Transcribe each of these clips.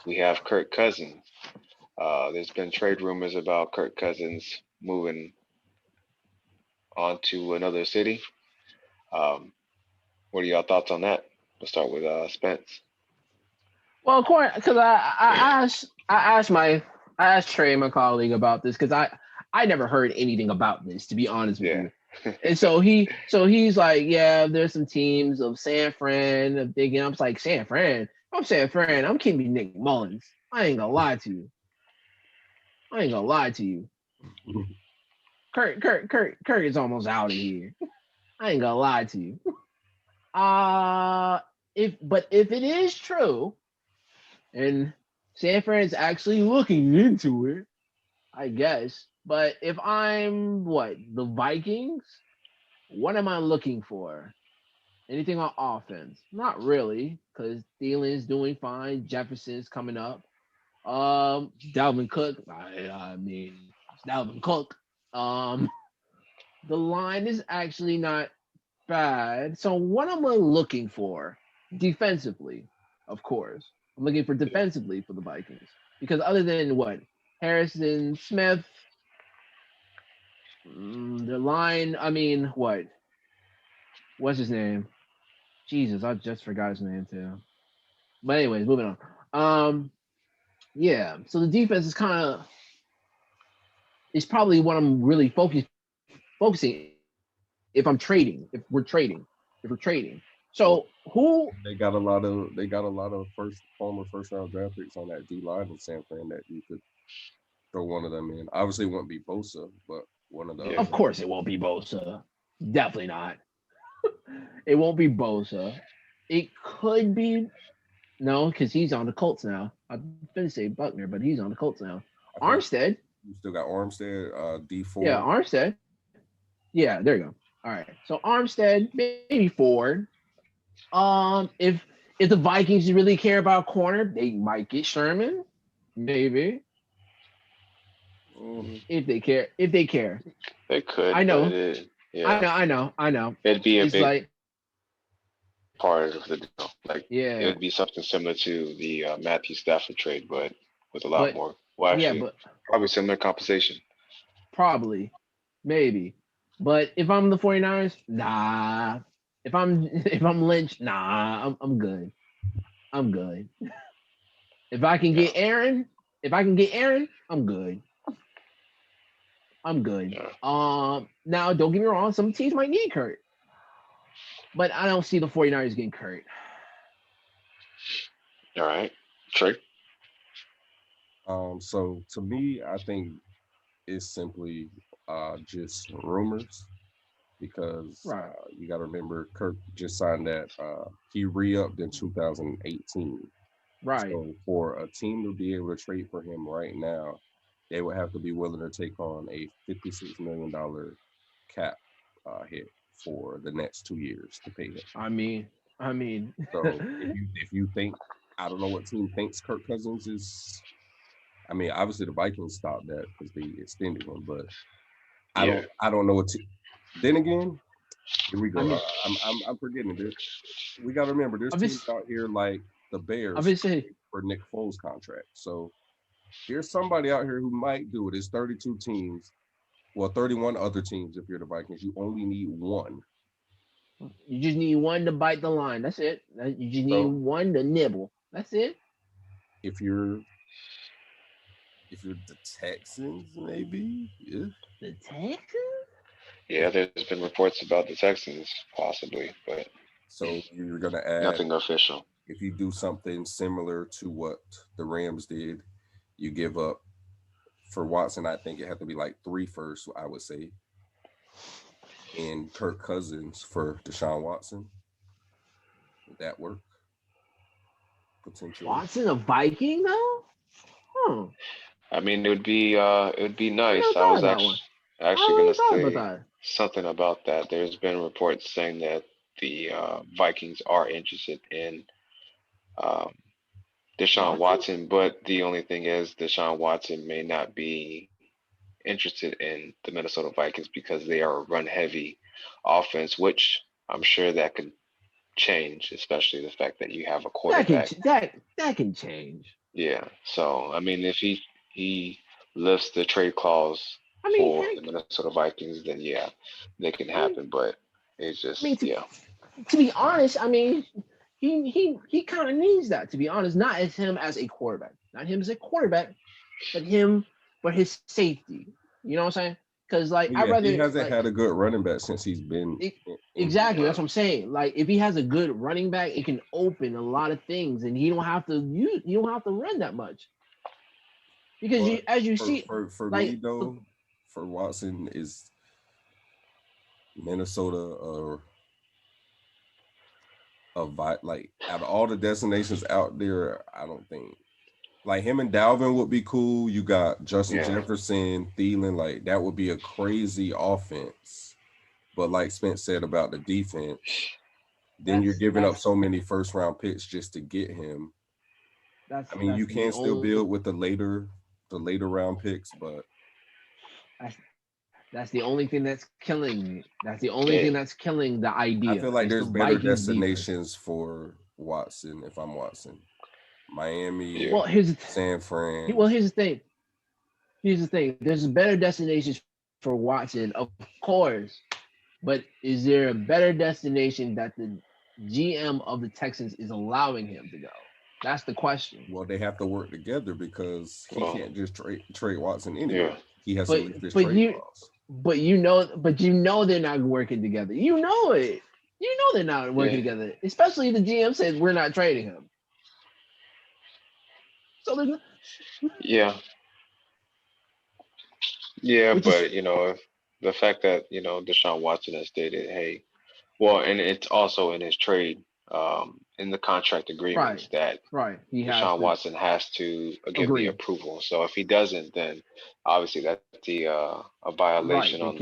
we have Kirk Cousins. There's been trade rumors about Kirk Cousins moving on to another city. Um, what are y'all thoughts on that? Let's start with Spence. Well, according because I asked Trey, my colleague, about this because I never heard anything about this, to be honest with Yeah. you. And so he's like, yeah, there's some teams of San Fran. I'm thinking, I'm like, San Fran. I'm San Fran. I'm keeping Nick Mullins. I ain't gonna lie to you. I ain't gonna lie to you. Kurt is almost out of here. I ain't gonna lie to you. Uh if it is true, and San Fran is actually looking into it, I guess. But if I'm what the Vikings, what am I looking for? Anything on offense? Not really, because Thielen's doing fine. Jefferson's coming up. Dalvin Cook. I mean, it's Dalvin Cook. Um, the line is actually not bad. So what am I looking for defensively? Of course, I'm looking for defensively for the Vikings because other than what Harrison Smith, the line. I mean, what's his name? Jesus, I just forgot his name too. But anyways, moving on. Yeah. So the defense is kind of is probably what I'm really focusing if I'm trading, if we're trading. Well, So who they got a lot of former first round draft picks on that D line in San Fran that you could throw one of them in. Obviously, it wouldn't be Bosa, but one of the Yeah. other. of course it won't be Bosa. Definitely not. It won't be Bosa. It could be no, because he's on the Colts now. I've been to say Buckner, but he's on the Colts now. I think Armstead, you still got Armstead, D yeah, Ford. Armstead. Yeah, there you go. All right. So Armstead, maybe Ford. If the Vikings really care about corner, they might get Sherman. Maybe. Mhm. If they care. If they care. They I could, but know. yeah, I know. it'd be a It's big like, part of the deal. Like it yeah, would be something similar to the Matthew Stafford trade, but with a lot but more. Well, yeah, actually, but probably similar compensation. probably. Maybe. But if I'm the 49ers, nah. If I'm Lynch, nah, I'm good. I'm good. If I can Yeah, get Aaron, if I can get Aaron, I'm good. I'm good. yeah. Now don't get me wrong, some teams might need Kurt, but I don't see the 49ers getting Kurt. All right, Trey. So to me, I think it's simply just rumors because Right. you got to remember Kirk just signed that he re-upped in 2018. Right. So for a team to be able to trade for him right now, they would have to be willing to take on a $56 million cap hit for the next 2 years to pay him. I mean, I mean, So if you think I don't know what team thinks Kirk Cousins is. I mean, obviously the Vikings stopped that because they extended him, but I Yeah, don't I don't know what. Then again, here we I go. mean, I'm forgetting this. We got to remember there's teams obviously, out here like the Bears obviously, for Nick Foles contract. So there's somebody out here who might do it. It's 32 teams. Well, 31 other teams if you're the Vikings. You only need one. you just need one to bite the line. That's it. You just need So one to nibble. That's it. if you're if you're the Texans, maybe yeah. The Texans? yeah. There's been reports about the Texans possibly, but So you're gonna add nothing official. if you do something similar to what the Rams did, you give up for Watson. I think it had to be like three first. I would say, and Kirk Cousins for Deshaun Watson. Would that work potentially? Watson a Viking though? Huh. I mean, it would be I nice. never I thought was of that one. actually I gonna never thought about say that. something about that. There's been reports saying that the Vikings are interested in um, Deshaun Watson? Watson, but the only thing is Deshaun Watson may not be interested in the Minnesota Vikings because they are a run heavy offense, which I'm sure that could change, especially the fact that you have a That can quarterback. that can change. Yeah. So I mean, if he lifts the trade clause I mean, for the heck, Minnesota Vikings, then yeah, they can I mean, happen. But it's I mean, just to, yeah, to be honest, I mean, he kind of needs that. To be honest, not as him as a quarterback, not him as a quarterback, but him for his safety. You know what I'm saying? Because like But I yeah, he rather hasn't had a good running back since he's been it, injured. exactly, right. that's what I'm saying. Like if he has a good running back, it can open a lot of things, and you don't have to run that much because you But as you for see, me like though, for Watson is Minnesota like out of all the destinations out there, I don't think like him and Dalvin would be cool. You got Justin Yeah. Jefferson, Thielen, like that would be a crazy offense. But like Spence said about the defense, then you're giving up that's so many first round picks just to get him. I mean, that's you the can still only build with the later round picks, but that's, that's the only thing that's killing me. That's the only Yeah. thing that's killing the I idea. feel like It's the there's better Vikings defense. destinations for Watson if I'm Watson. Yeah. Miami, Well, here's the San Fran. well here's the thing. Here's the thing. There's better destinations for Watson, of course, but is there a better destination that the GM of the Texans is allowing him to go? That's the question. Well, they have to work together because he Well. can't just trade Watson anywhere. Yeah. He has to But lift his but trade you clause. but you know they're not working together. You know it. You know they're not working Yeah. together. Especially if the GM says we're not trading him. So there's Yeah. Yeah. which is But if the fact that Deshaun Watson has stated, hey, well, and it's also in his trade, in the contract right. agreements that Right. He has Deshaun to Watson has to give the agree. approval. So if he doesn't, then obviously that's a Right. violation They can't.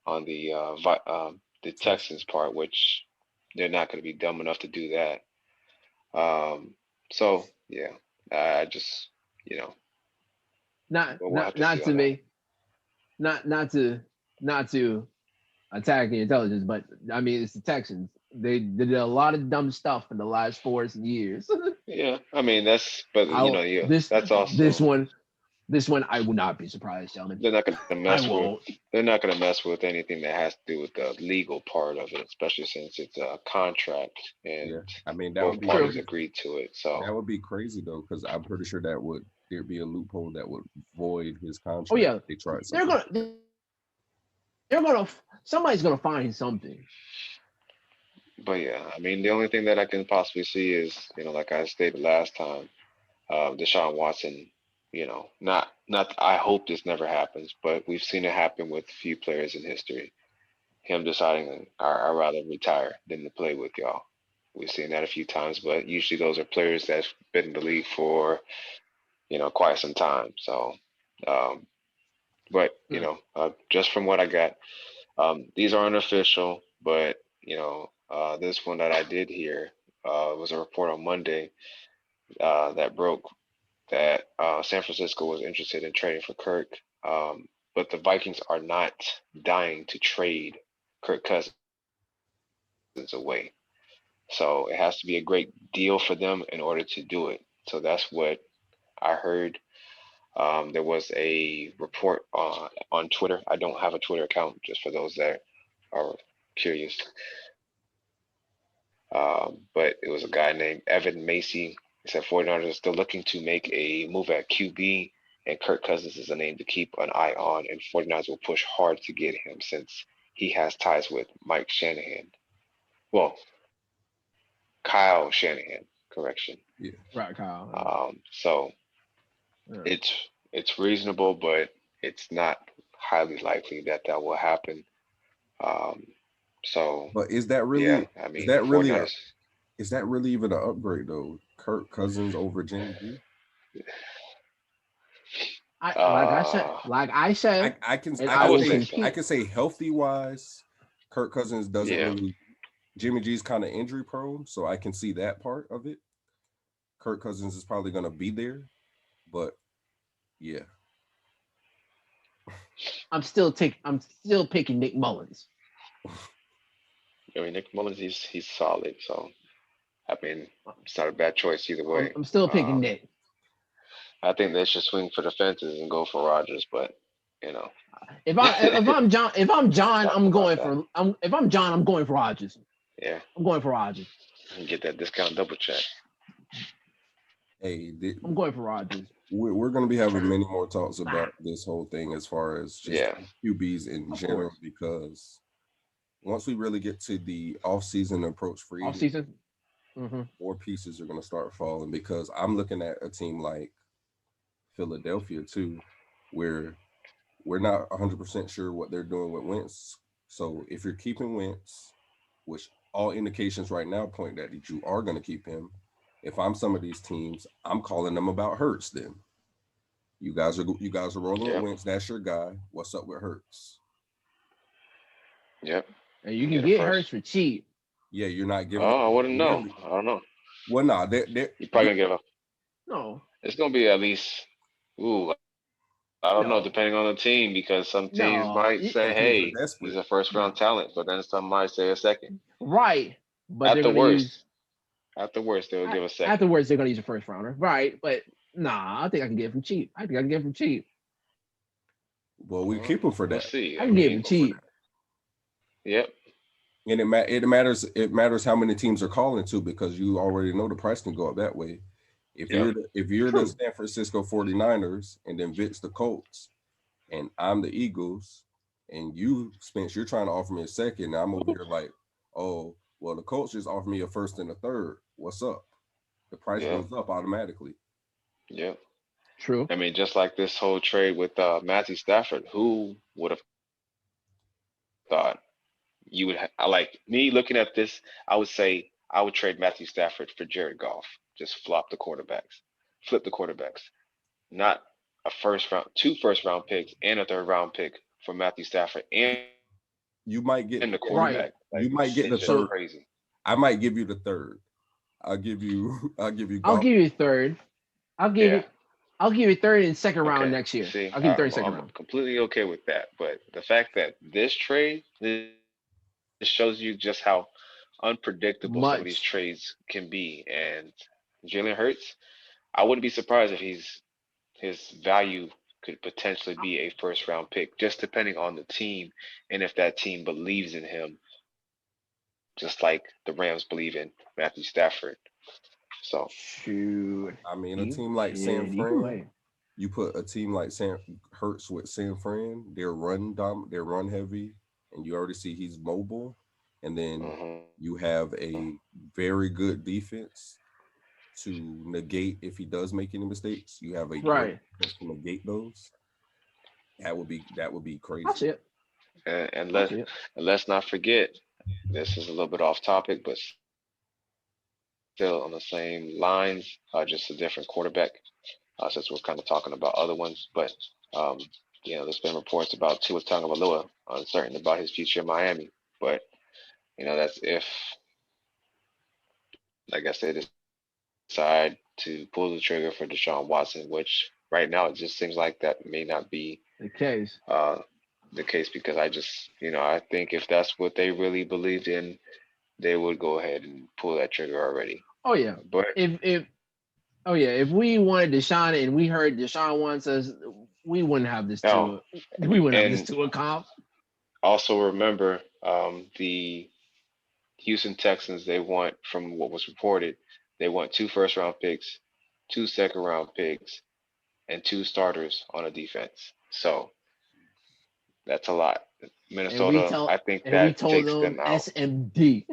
on the Texans part, which they're not going to be dumb enough to do that. So yeah, I just you know we'll have to see Not to on that. me. Not not to attack the intelligence, but I mean it's the Texans. They did a lot of dumb stuff in the last 4 years. Yeah, I mean but I yeah, this that's this also one this one I would not be surprised, gentlemen. they're not going to I mess with won't. they're not going to mess with anything that has to do with the legal part of it, especially since it's a contract Yeah, and I mean both True. parties agreed to it. So that would be crazy though, because I'm pretty sure that would there'd be a loophole that would void his Oh contract yeah, if they tried they're something. gonna they're gonna somebody's gonna find something. but yeah, I mean the only thing that I can possibly see is like I stated last time, Deshaun Watson. Not I hope this never happens, but we've seen it happen with a few players in history. Him deciding, I'd rather retire than to play with y'all. We've seen that a few times, but usually those are players that's been in the league for quite some time. So, um, but Hmm. just from what I got, these are unofficial, but this one that I did hear was a report on Monday that broke that San Francisco was interested in trading for Kirk, but the Vikings are not dying to trade Kirk Cousins away. So it has to be a great deal for them in order to do it. So that's what I heard. There was a report on Twitter. I don't have a Twitter account, just for those that are curious. But it was a guy named Evan Macy. He said 49ers are still looking to make a move at QB, and Kirk Cousins is a name to keep an eye on, and 49ers will push hard to get him since he has ties with Mike Shanahan. Well, Kyle Shanahan, correction. Yeah, Right, Kyle. So Yeah. it's reasonable, but it's not highly likely that that will happen. Um, so but yeah, I is mean the that really a 49ers. is that really even an upgrade though? Kirk Cousins over Jimmy G? I Uh, like I said, and I I I can would will say say so. compete. healthy wise, Kirk Cousins doesn't Yeah, really. Jimmy G's kind of injury prone, so I can see that part of it. Kirk Cousins is probably gonna be there, but yeah, I'm still picking Nick Mullins. I mean Nick Mullins, he's solid. So I mean, it's not a bad choice either way. I'm still picking Nick. I think they should swing for the fences and go for Rodgers, but you know, If I'm John, I'm going that. for Rodgers. Yeah, I'm going for Rodgers. and get that discount double check. Hey, I'm going for Rodgers. we're going to be having many more talks about this whole thing as far as just QBs in general, because once we really get to the off-season approach free off-season, more pieces are going to start falling, because I'm looking at a team like Philadelphia too, where we're not 100% sure what they're doing with Wentz. So if you're keeping Wentz, which all indications right now point that you are going to keep him, if I'm some of these teams, I'm calling them about Hurts. Then you guys are rolling with Wentz. That's your guy. What's up with Hurts? Yep. And you can get Hurts for cheap. Yeah, you're not giving. Oh, I wouldn't know. I don't know. Well, no, you're probably gonna give up. No, it's gonna be at least. Ooh, I don't know, depending on the team, because some teams might say, "Hey, he's a first-round talent," but then some might say a second. Right, but at the worst, they'll give a second. Afterwards, they're gonna use a first rounder, right? But nah, I think I can get him cheap. Well, we keep him for that. Let's see. I can get him cheap. Yep. And it matters. It matters how many teams are calling too, because you already know the price can go up that way. If you're the San Francisco 49ers and then Vick's the Colts and I'm the Eagles and you, Spence, you're trying to offer me a second, and I'm over here like, oh, well, the Colts just offered me a first and a third. What's up? The price goes up automatically. Yeah. True. I mean, just like this whole trade with Matthew Stafford, who would have thought you would like me looking at this? I would say I would trade Matthew Stafford for Jared Goff. Just flip the quarterbacks, not a two first round picks and a third round pick for Matthew Stafford, and you might get the quarterback. Right. You might get the third. Crazy. I might give you the third. I'll give you Goff. I'll give you third. I'll give you third and second round next year. See, I'll give you third and second round. I'm completely okay with that. But the fact that this trade, this shows you just how unpredictable some of these trades can be. And Jalen Hurts, I wouldn't be surprised if his value could potentially be a first round pick, just depending on the team and if that team believes in him, just like the Rams believe in Matthew Stafford. So, shoot. I mean, a team like San Fran, you put a team like Hurts with San Fran, they're run heavy, and you already see he's mobile, and then you have a very good defense to negate if he does make any mistakes. You have a right to negate those. That would be crazy. That's it. And let's not forget, this is a little bit off topic, but still on the same lines, just a different quarterback. Since we're kind of talking about other ones, but there's been reports about Tua Tagovailoa uncertain about his future in Miami. But that's if, like I said, decide to pull the trigger for Deshaun Watson, which right now it just seems like that may not be the case. Because I think if that's what they really believed in, they would go ahead and pull that trigger already. Oh yeah, but if we wanted Deshaun and we heard Deshaun wants us, we wouldn't have this to a comp. Also remember, the Houston Texans, they want, from what was reported, they want 2 first-round picks, 2 second-round picks, and 2 starters on a defense. So that's a lot. Minnesota, I think that takes them out. SMD.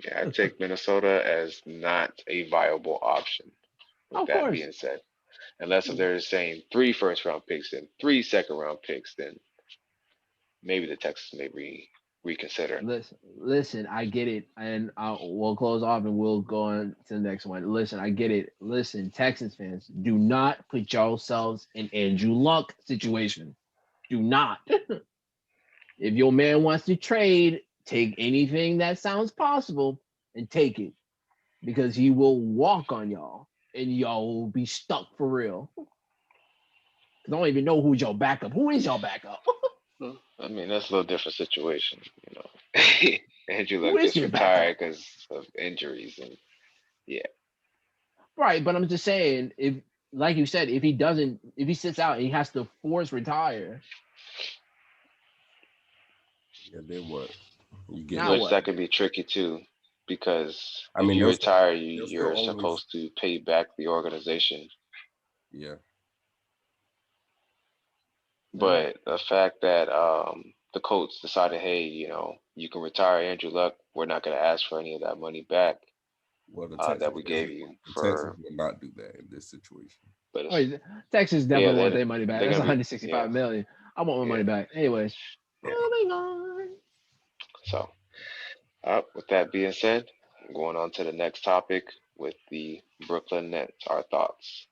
Yeah, I take Minnesota as not a viable option. With that being said, unless if they're saying 3 first-round picks and 3 second-round picks, then maybe the Texans may reconsider. Listen, I get it, and we'll close off and we'll go on to the next one. Listen, I get it. Listen, Texans fans, do not put yourselves in Andrew Luck situation. Do not. If your man wants to trade, take anything that sounds possible and take it, because he will walk on y'all and y'all will be stuck for real. I don't even know who's your backup. Who is your backup? I mean, that's a little different situation, Andrew Luck just retired because of injuries, and Right, but I'm just saying, if like you said, if he sits out and he has to force retire, Yeah, then what? You get now Which what? that could be tricky too, because I if mean, you retire, they'll still you're always, supposed to pay back the organization. yeah. But the fact that the Colts decided, hey, you can retire Andrew Luck, we're not going to ask for any of that money back Well, the that Texans we gave isn't. you The Texans for, will not do that in this situation. but Oh, it's, Texas yeah, definitely want their money back. they're That's gonna be, 165 million. I want my money yeah, back. Anyways, yeah. moving on. So, with that being said, going on to the next topic with the Brooklyn Nets. Our thoughts.